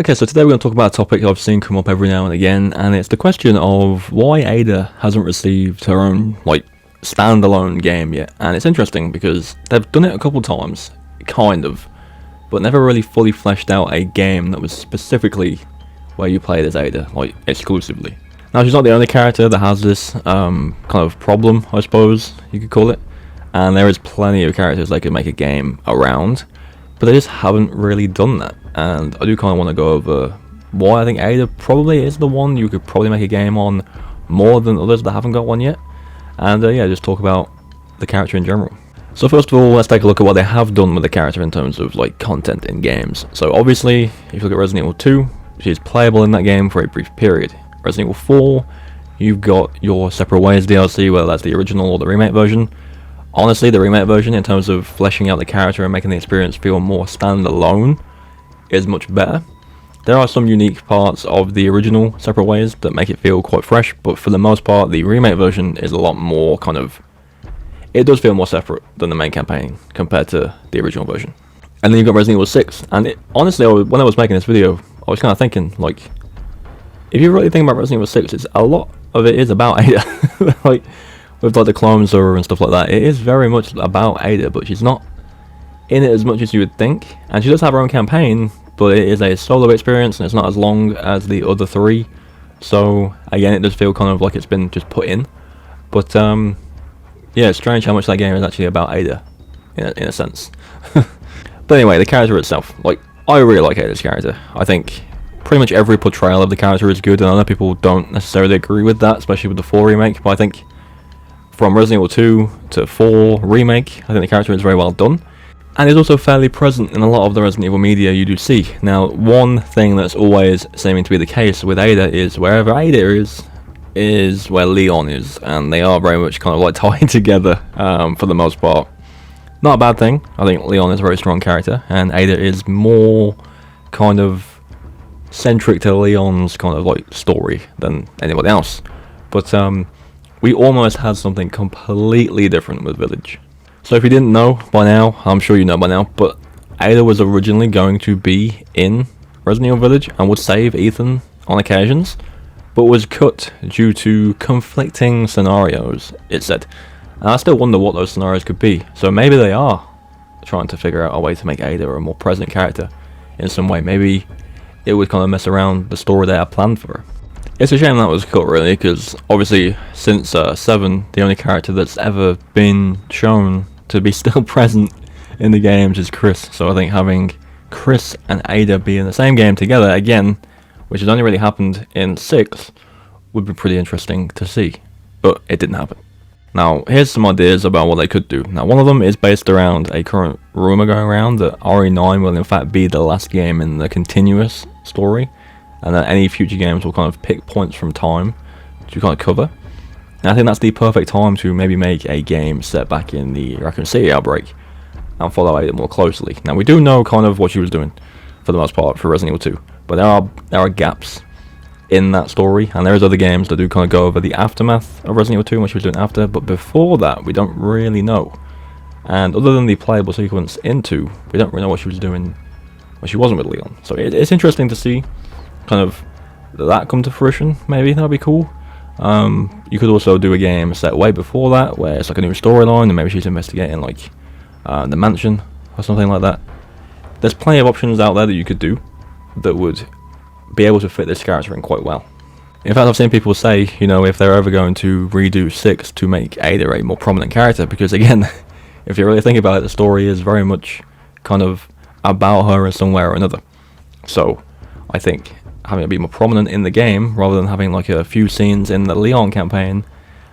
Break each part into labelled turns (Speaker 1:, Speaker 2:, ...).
Speaker 1: Okay, so today we're going to talk about a topic I've seen come up every now and again, and it's the question of why Ada hasn't received her own, standalone game yet. And it's interesting because they've done it a couple times, kind of, but never really fully fleshed out a game that was specifically where you played as Ada, exclusively. Now, she's not the only character that has this kind of problem, I suppose you could call it, and there is plenty of characters they could make a game around, but they just haven't really done that. And I do kind of want to go over why I think Ada probably is the one you could probably make a game on more than others that haven't got one yet. And yeah, just talk about the character in general. So first of all, let's take a look at what they have done with the character in terms of content in games. So obviously, if you look at Resident Evil 2, she's playable in that game for a brief period. Resident Evil 4, you've got your Separate Ways DLC, whether that's the original or the remake version. Honestly, the remake version, in terms of fleshing out the character and making the experience feel more standalone, is much better. There are some unique parts of the original Separate Ways that make it feel quite fresh, but for the most part, the remake version is a lot more it does feel more separate than the main campaign compared to the original version. And then you've got Resident Evil 6, and honestly, when I was making this video, I was kind of thinking, if you really think about Resident Evil 6, a lot of it is about Ada. With the clones and stuff like that, it is very much about Ada, but she's not in it as much as you would think, and she does have her own campaign, but it is a solo experience and it's not as long as the other three, so again it does feel kind of like it's been just put in. But yeah, it's strange how much that game is actually about Ada in a sense. But anyway, the character itself, I really like Ada's character. I think pretty much every portrayal of the character is good, and I know people don't necessarily agree with that, especially with the 4 remake, but I think from Resident Evil 2 to 4 remake, I think the character is very well done. And is also fairly present in a lot of the Resident Evil media you do see. Now, one thing that's always seeming to be the case with Ada is wherever Ada is where Leon is, and they are very much kind of tied together for the most part. Not a bad thing. I think Leon is a very strong character, and Ada is more kind of centric to Leon's kind of story than anybody else. But we almost had something completely different with Village. So if you didn't know by now, I'm sure you know by now, but Ada was originally going to be in Resident Evil Village and would save Ethan on occasions, but was cut due to conflicting scenarios, it said. And I still wonder what those scenarios could be. So maybe they are trying to figure out a way to make Ada a more present character in some way. Maybe it would kind of mess around the story they had planned for her. It's a shame that was cut, really, because obviously since 7, the only character that's ever been shown to be still present in the games is Chris. So I think having Chris and Ada be in the same game together again, which has only really happened in 6, would be pretty interesting to see. But it didn't happen. Now, here's some ideas about what they could do. Now, one of them is based around a current rumour going around that RE9 will in fact be the last game in the continuous story, and that any future games will kind of pick points from time to kind of cover. And I think that's the perfect time to maybe make a game set back in the Raccoon City outbreak and follow Ada more closely. Now, we do know kind of what she was doing for the most part for Resident Evil 2, but there are gaps in that story, and there's other games that do kind of go over the aftermath of Resident Evil 2 and what she was doing after, but before that we don't really know. And other than the playable sequence in 2, we don't really know what she was doing when she wasn't with Leon. So it's interesting to see kind of that come to fruition. Maybe that'd be cool. You could also do a game set way before that, where it's a new storyline, and maybe she's investigating the mansion or something like that. There's plenty of options out there that you could do that would be able to fit this character in quite well. In fact, I've seen people say, if they're ever going to redo 6 to make Ada a more prominent character, because again, if you really think about it, the story is very much kind of about her in some way or another. So I think having it be more prominent in the game, rather than having a few scenes in the Leon campaign,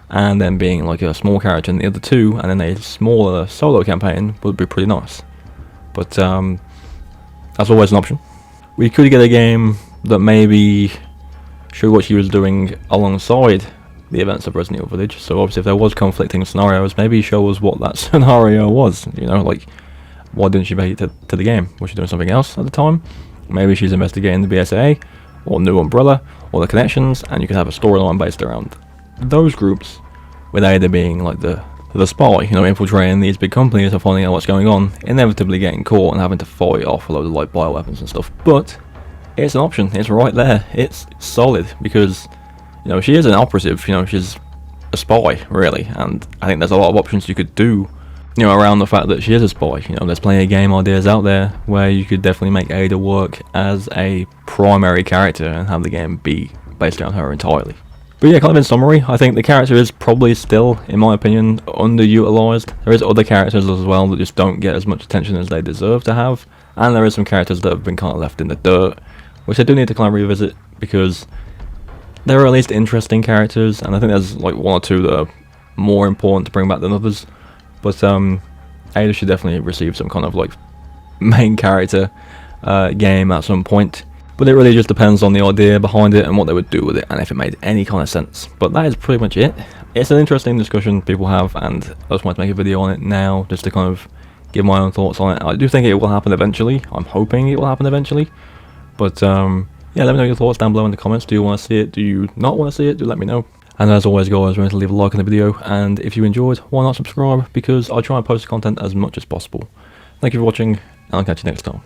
Speaker 1: and then being a small character in the other 2, and then a smaller solo campaign, would be pretty nice. But that's always an option. We could get a game that maybe showed what she was doing alongside the events of Resident Evil Village. So obviously if there was conflicting scenarios, maybe show us what that scenario was. Why didn't she make it to the game? Was she doing something else at the time? Maybe she's investigating the BSAA, or New Umbrella, or the Connections, and you could have a storyline based around those groups, with Ada being the spy, infiltrating these big companies and finding out what's going on, inevitably getting caught and having to fight off a load of bioweapons and stuff. But it's an option. It's right there. It's solid because, you know, she is an operative. You know, she's a spy, really, and I think there's a lot of options you could do, you know, around the fact that she is a spy. You know, there's plenty of game ideas out there where you could definitely make Ada work as a primary character and have the game be based around her entirely. But yeah, kind of in summary, I think the character is probably still, in my opinion, underutilized. There is other characters as well that just don't get as much attention as they deserve to have, and there is some characters that have been kind of left in the dirt, which I do need to kind of revisit, because there are at least interesting characters, and I think there's like one or two that are more important to bring back than others. But Ada should definitely receive some kind of like main character game at some point. But it really just depends on the idea behind it and what they would do with it, and if it made any kind of sense. But that is pretty much it. It's an interesting discussion people have, and I just wanted to make a video on it now, just to kind of give my own thoughts on it. I do think it will happen eventually. I'm hoping it will happen eventually. But yeah, let me know your thoughts down below in the comments. Do you want to see it? Do you not want to see it? Do let me know. And as always, guys, remember to leave a like on the video, and if you enjoyed, why not subscribe, because I try and post content as much as possible. Thank you for watching, and I'll catch you next time.